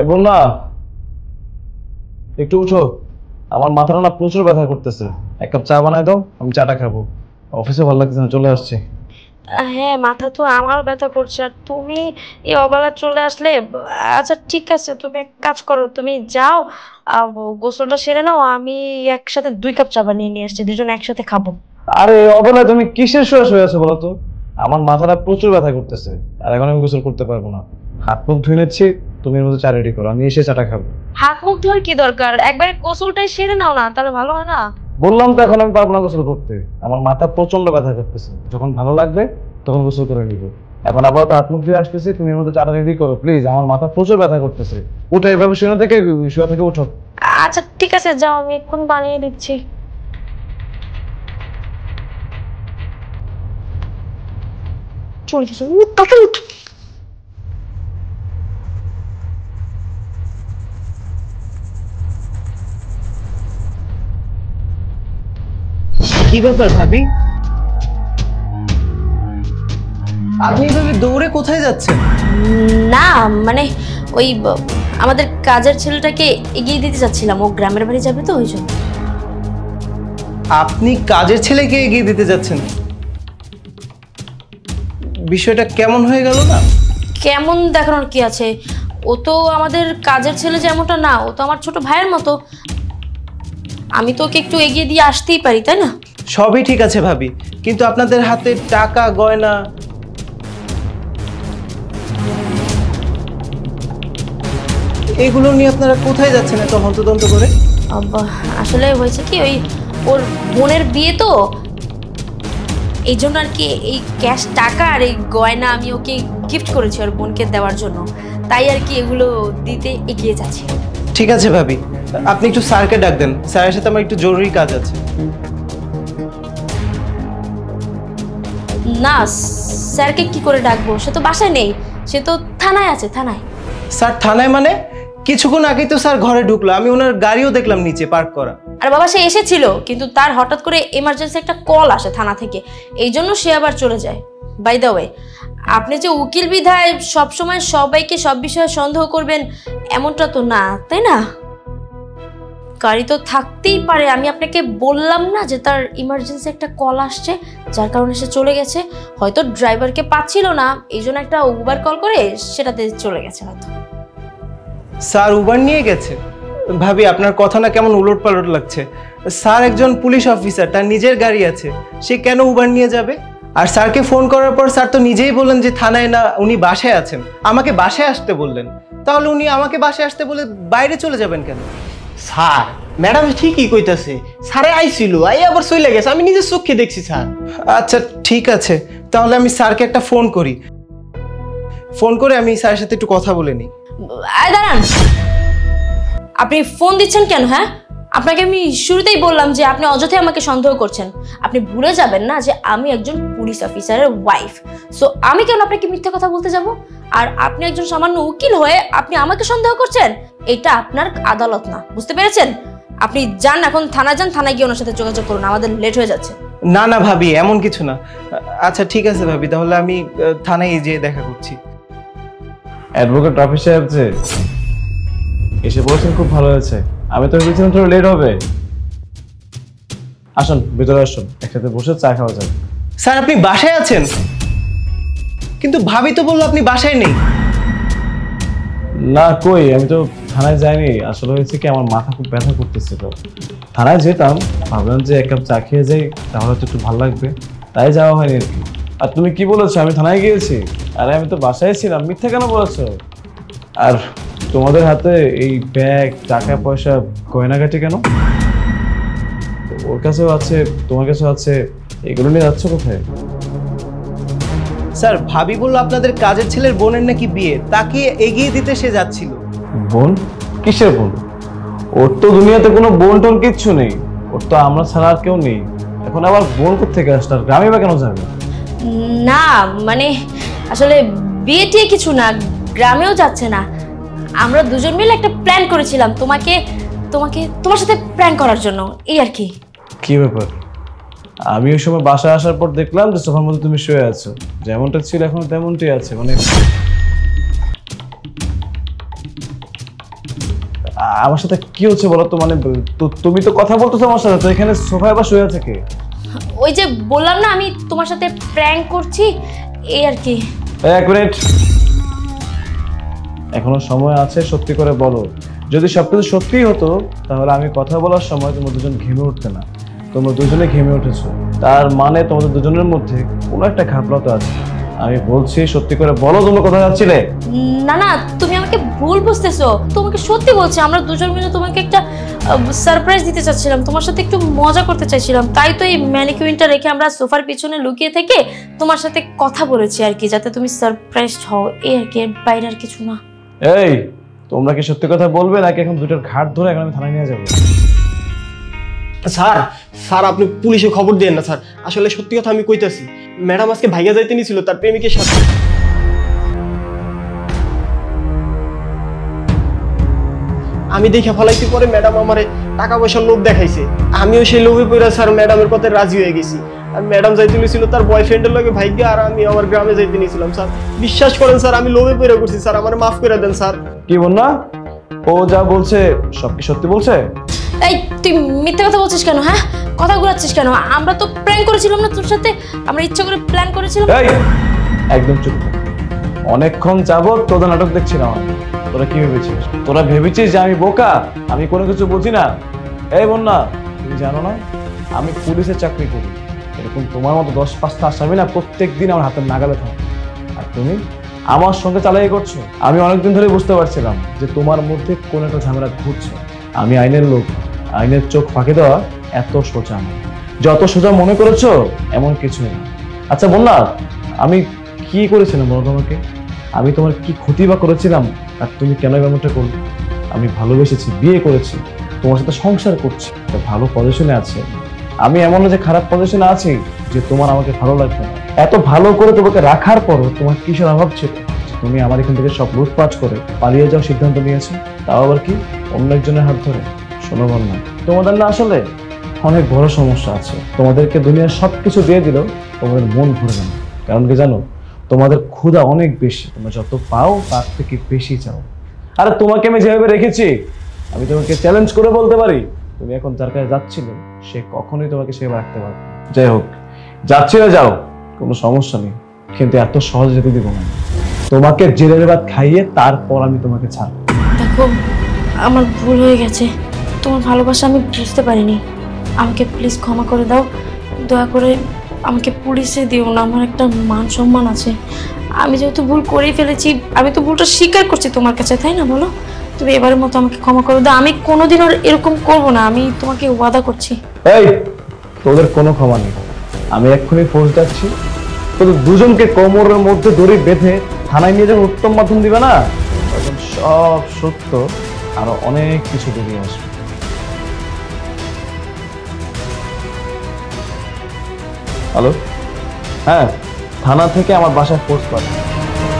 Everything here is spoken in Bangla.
এবং না একটু উঠো, আমার মাথাটা না প্রচুর ব্যথা করতেছে। এক কাপ চা বানাই দাও, আমি চাটা খাবো। অফিসে ভালো লাগতেছে না, চলে আসছি। হ্যাঁ, মাথা তো আমার ব্যথা করছে, আর তুমি এই অবেলা চলে আসলে। আচ্ছা ঠিক আছে, তুমি এক কাজ করো, তুমি যাও, গোসলটা সেরে নাও, আমি একসাথে 2 কাপ চা বানিয়ে নিয়ে আসছি, দুজন একসাথে খাবো। আরে অবেলায় তুমি কিসের শুয়ে আছো বলো তো? আমার মাথাটা প্রচুর ব্যথা করতেছে, আর এখন আমি গোসল করতে পারবো না। হাত মুখ ধুয়ে নিচ্ছি, তুমি এর মধ্যে চা রেডি করো, আমি এসে চাটা খাবো। হাত মুখ ধোয়ার কি দরকার, একবারে গোসলটাই সেরে নাও না, তাহলে ভালো হয় না? বললাম তো এখন আমি পারবো না গোসল করতে, আমার মাথা প্রচন্ড ব্যথা করতেছে। যখন ভালো লাগবে তখন গোসল করে নিব। এখন আপাতত হাত মুখ ধুয়ে আসতেছি, তুমি এর মধ্যে চাটা রেডি করো প্লিজ, আমার মাথা প্রচুর ব্যথা করতেছে। উঠো, এভাবে শুয়ে থেকে উঠো। আচ্ছা ঠিক আছে, যাও, আমি এখন বানিয়ে দিচ্ছি। চলে গেছে, তাড়াতাড়ি উঠ। কি ব্যাপার ভাবি, আপনি এভাবে দৌড়ে কোথায় যাচ্ছেন? না মানে ওই আমাদের কাজের ছেলেটাকে এগিয়ে দিতে যাচ্ছিলাম, ও গ্রামের বাড়ি যাবে তো ওই জন্য। আপনি কাজের ছেলেকে এগিয়ে দিতে যাচ্ছেন? বিষয়টা কেমন হয়ে গেল না? কেমন দেখানোর কি আছে, ও তো আমাদের কাজের ছেলে যেমনটা না, ও তো আমার ছোট ভাইয়ের মতো। আমি তো ওকে একটু এগিয়ে দিয়ে আসতেই পারি, তাই না? সবই ঠিক আছে ভাবি, কিন্তু আপনাদের হাতে টাকা গয়না, এগুলো নিয়ে আপনারা কোথায় যাচ্ছেন এত হন্তদন্ত করে? আসলে হয়েছে কি, ওই ওর বোনের বিয়ে তো, এই জন্য আর কি এই ক্যাশ টাকা আর এই গয়না আমি ওকে গিফট করেছি ওর বোনকে দেওয়ার জন্য, তাই আর কি এগুলো দিতে এগিয়ে যাচ্ছি। ঠিক আছে ভাবি, আপনি একটু স্যারকে ডাক দেন, স্যারের সাথে আমার একটু জরুরি কাজ আছে। না, স্যারকে কি করে ডাকবো, সে তো বাসায় নেই, সে তো থানায় আছে, থানায়। স্যার থানায় মানে? কিছুক্ষণ আগেই তো স্যার ঘরে ঢুকলো, আমি ওনার গাড়িও দেখলাম নিচে পার্ক করা। আর বাবা, সে এসেছিল, কিন্তু তার হঠাৎ করে এমার্জেন্সি একটা কল আসে থানা থেকে, এই জন্য সে আবার চলে যায়। বাই দ্য ওয়ে, আপনি যে উকিল বিধায় সবসময় সবাইকে সব বিষয়ে সন্দেহ করবেন এমনটা তো না, তাই না? গাড়ি তো থাকতেই পারে, আমি আপনাকে বললাম না যে তার ইমার্জেন্সি একটা কল আসছে, যার কারণে সে চলে গেছে। হয়তো ড্রাইভারকে পাচ্ছিল না, এই জন্য একটা উবার কল করে সেটাতে চলে গেছে হয়তো। স্যার উবার নিয়ে গেছে? ভাবি আপনার কথা না কেমন উলট পালট লাগছে। স্যার একজন পুলিশ অফিসার, তার নিজের গাড়ি আছে, সে কেন উবার নিয়ে যাবে? আর স্যারকে ফোন করার পর স্যার তো নিজেই বললেন যে থানায় না, উনি বাসায় আছেন, আমাকে বাসায় আসতে বললেন। তাহলে উনি আমাকে বাসায় আসতে বলে বাইরে চলে যাবেন কেন? স্যার ম্যাডাম ঠিকই কইতাছে, স্যারে আইছিল, আই আবার চলে গেছে, আমি নিজের চোখে দেখছি স্যার। আচ্ছা ঠিক আছে, তাহলে আমি স্যারকে একটা ফোন করি, ফোন করে আমি স্যারের সাথে একটু কথা বলে নিই। দাঁড়ান, আপনি ফোন দিচ্ছেন কেন? হ্যাঁ, আপনাকে আমি শুরুতেই বললাম যে আপনি অযথাই আমাকে সন্দেহ করছেন। আপনি ভুলে যাবেন না যে আমি একজন পুলিশ অফিসারের ওয়াইফ, সো আমি কেন আপনাকে মিথ্যা কথা বলতে যাব? আর আপনি একজন সামান্য উকিল হয়ে আপনি আমাকে সন্দেহ করছেন, এটা আপনার আদালত না, বুঝতে পেরেছেন? আপনি যান, এখন থানায় যান, থানায় গিয়ে ওনার সাথে যোগাযোগ করুন, আমাদের লেট হয়ে যাচ্ছে। না না ভাবি, এমন কিছু না। আচ্ছা ঠিক আছে ভাবি, তাহলে আমি থানায় যেয়ে দেখা করছি। অ্যাডভোকেট রাফি সাহেব যে এসে বলছেন, খুব ভালো হয়েছে। আমি তো ভেবেছিলাম তোর লেট হবে। আসুন ভিতরে আসুন, একসাথে বসে চা খাওয়া যাবে। স্যার আপনি বাসায় আছেন? কিন্তু ভাবি তো বললো আপনি বাসায় নেই। না কই, আমি তো থানায় যাইনি। আসলে হয়েছে কি, আমার মাথা খুব ব্যথা করতেছিল। থানায় যেতাম, ভাবলাম যে এক কাপ চা খেয়ে যাই, তাহলে তো একটু ভালো লাগবে, তাই যাওয়া হয়নি আর কি। আর তুমি কি বলেছো আমি থানায় গিয়েছি? আরে আমি তো বাসায় ছিলাম, মিথ্যা কেন বলেছো? আর তোমাদের হাতে এই ব্যাগ, টাকা পয়সা, গয়নাগাটি কেন? ওর কাছেও আছে, তোমার কাছেও আছে, এগুলো নিয়ে যাচ্ছ কোথায়? স্যার ভাবি বললো আপনাদের কাজের ছেলের বোনের নাকি বিয়ে, তাকে এগিয়ে দিতে সে যাচ্ছিল। বোন? কিসের বোন? ওর তো দুনিয়াতে কোনো বোন টোন কিচ্ছু নেই, ওর তো আমরা ছাড়া আর কেউ নেই। এখন আবার বোন কোত্থেকে আসলো, আর গ্রামে বা কেন যাবে? না মানে আসলে বিয়ে টিয়ে কিছু না, গ্রামেও যাচ্ছে না। আমরা দুজন মিলে একটা প্ল্যান করেছিলাম তোমাকে তোমাকে তোমার সাথে প্ল্যান করার জন্য, এই আর কি। কি ব্যাপার? আমি ওই সময় বাসায় আসার পর দেখলাম যে সোফার মধ্যে তুমি শুয়ে আছো, যেমনটা ছিল এখন তেমনটাই আছে। মানে আমার সাথে কি হচ্ছে বলো তো, মানে তুমি তো কথা বলতেছো আমার সাথে, তো এখানে সোফায় বা শুয়ে আছে কে? ওই যে বললাম না আমি তোমার সাথে প্র্যাঙ্ক করছি, এই আর কি। এক মিনিট, এখনো সময় আছে, সত্যি করে বলো। যদি সবকিছু সত্যিই হতো তাহলে আমি কথা বলার সময় তোমরা দুজন ঘেমে উঠতে না, তোমরা দুজনে ঘেমে উঠেছো, তার মানে তোমাদের দুজনের মধ্যে কোনো একটা ঘাপলাতে আছে। আমি বলছি সত্যি করে বলো, তোমরা কোথায় যাচ্ছিলে? না না, তুমি আমাকে ভুল বুঝতেছো, তোমাকে সত্যি বলছি, আমরা দুজন মিলে তোমাকে একটা সারপ্রাইজ দিতে চাচ্ছিলাম, তোমার সাথে একটু মজা করতে চাইছিলাম, তাই তো এই ম্যানিকুইনটা রেখে আমরা সোফার পিছনে লুকিয়ে থেকে তোমার সাথে কথা বলেছি আর কি, যাতে তুমি সারপ্রাইজ হও, এই আর কি, এর বাইরে আর কিছু না। এই তোমরা কি সত্যি কথা বলবে নাকি এখন দুটোর ঘাট ধরে এখন আমি থানায় নিয়ে যাবো? স্যার স্যার আপনি পুলিশে খবর দেন না স্যার, আসলে সত্যি কথা আমি কইতাছি, ম্যাডাম আজকে ভাইয়া যাইতে নিছিল তার প্রেমিকের সাথে। আমি দেখে ফলাইছি, পরে ম্যাডাম আমারে টাকা পয়সার লোভ দেখাইছে, আমিও সেই লোভে পড়ে স্যার ম্যাডামের কথায় রাজি হয়ে গেছি। আর ম্যাডাম যাইতে নিছিল তার বয়ফ্রেন্ডের লগে ভাইকে, আর আমি আমার গ্রামে যাইতে নিয়েছিলাম স্যার। বিশ্বাস করেন স্যার আমি লোভে পড়ে করছি স্যার, আমার মাফ করে দেন স্যার। কি বল না, ও যা বলছে সব কি সত্যি বলছে? এই তুই মিথ্যে কথা বলছিস কেন? হ্যাঁ, কথা ঘুরাচ্ছিস কেন? আমরা তো প্ল্যান করেছিলাম না তোর সাথে, আমরা ইচ্ছা করে প্ল্যান করেছিলাম। এই একদম চুপ কর। অনেকক্ষণ যাবত তোদের নাটক দেখছিলাম আমি। তোরা কি ভেবেছিস? তোরা ভেবেছিস যে আমি বোকা, আমি কোনো কিছু বুঝি না? এই বন্যা, তুমি জানো না আমি পুলিশের চাকরি করি, এরকম তোমার মতো 10-5টা আসামি না প্রত্যেক দিন আমার হাতের নাগালে থাকে, আর তুমি আমার সঙ্গে চালাই করছো। আমি অনেকদিন ধরে বুঝতে পারছিলাম যে তোমার মধ্যে কোন একটা ঝামেলা ঘুরছে। আমি আইনের লোক, আইনের চোখ ফাঁকি দেওয়া এত সোজা না, যত সোজা মনে করেছো এমন কিছুই না। আচ্ছা বন্যা, আমি কি করেছিলাম বলো তোমাকে? আমি তোমার কি ক্ষতি বা করেছিলাম আর তুমি কেন এমনটা করলে? আমি ভালোবেসেছি, বিয়ে করেছি, তোমার সাথে সংসার করছি, একটা ভালো পজিশনে আছে। আমি এমন না যে খারাপ পজিশনে আছি যে তোমার আমাকে ভালো লাগবে না। এত ভালো করে তোমাকে রাখার পরও তোমার কিসের অভাব ছিল তুমি আমার এখান থেকে সব লুটপাট করে পালিয়ে যাওয়ার সিদ্ধান্ত নিয়েছো? তাও আবার কি অন্য একজনের হাত ধরে? শোনো বন্যা, তোমাদের না আসলে অনেক বড় সমস্যা আছে। তোমাদেরকে দুনিয়ার সবকিছু দিয়ে দিল, তোমাদের মন ভরবে না। কারণ কি জানো, তোমাদের ক্ষুধা অনেক বেশি, তোমরা যত পাও তার থেকে বেশি চাও। আরে তোমাকে আমি যেভাবে রেখেছি, আমি তোমাকে চ্যালেঞ্জ করে বলতে পারি তুমি এখন যার কাছে যাচ্ছিলে সে কখনোই তোমাকে সেভাবে রাখতে পারবে না। যাই হোক, যাচ্ছিলে যাও, কোনো সমস্যা নেই, কিন্তু এত সহজ যেতে দিব না। তোমাকে জেলের ভাত খাইয়ে তারপর আমি তোমাকে ছাড়বো। দেখো, আমার ভুল হয়ে গেছে, তোমার ভালোবাসা আমি বুঝতে পারিনি, আমাকে প্লিজ ক্ষমা করে দাও, দয়া করে আমাকে পুলিশে দিও না, আমার একটা মান সম্মান আছে। আমি যেহেতু ভুল করেই ফেলেছি, আমি তো ভুলটা স্বীকার করছি তোমার কাছে, তাই না বলো? তুমি এবারের মতো আমাকে ক্ষমা করে দাও, আমি কোনোদিন আর এরকম করবো না, আমি তোমাকে ওয়াদা করছি। এই তোদের কোনো ক্ষমা নেই, আমি এক্ষুনি ফোর্স যাচ্ছি, তোদের দুজনকে কোমরের মধ্যে দড়ি বেঁধে থানায় নিয়ে যখন উত্তম মাধ্যম দিবে না, তখন সব সত্য আরো অনেক কিছু বেরিয়ে আসবে। হ্যালো, হ্যাঁ, থানা থেকে আমার বাসায় ফোর্স পাঠাবে।